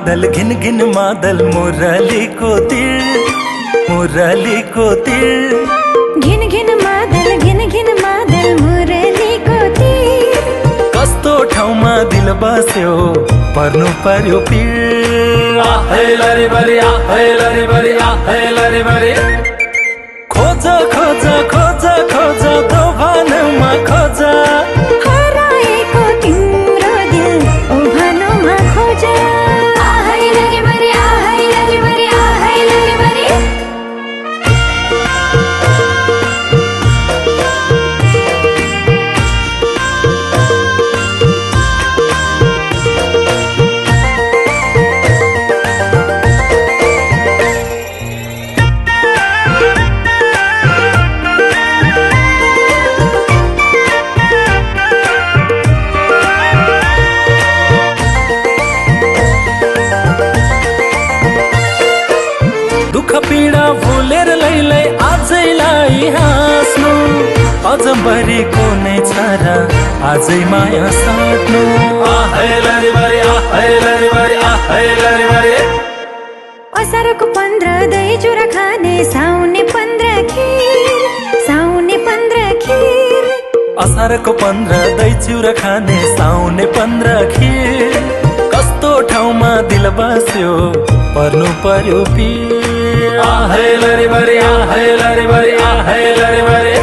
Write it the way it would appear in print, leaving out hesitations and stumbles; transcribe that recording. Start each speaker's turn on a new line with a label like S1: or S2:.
S1: मादल घिन घिन मादल मुरलीको तिर
S2: घिन घिन मादल मुरलीको तिर
S1: कस्तो ठाउँमा दिल बस्यो पर्नु पर्यो पिर
S3: आहे लरी बरी आहे लरी बरी आहे लरी बरी
S1: खोज खोज खोज खोज दोभानमा खोज
S2: हराएको तिम्रो दिल उभानमा खोज आहे लरी बरी आहे लरी बरी आहे लरी बरी
S1: दुःख पीडा भुलेर लैलै आजैलाई हाँस्नु अजम्बरीको नै छ र आजै माया साट्नु
S3: आहे लरी बरी आहे लरी बरी आहे लरी बरी
S2: असारको 15 दही चुरा खाने साउने 15 खीर
S1: असारको 15 दही चिउरा खाने साउने 15 खीर कस्तो ठाउँमा दिल बस्यो पर्नु पर्यो पिर
S3: आहे लरी बरी आहे लरी बरी आहे लरी बरी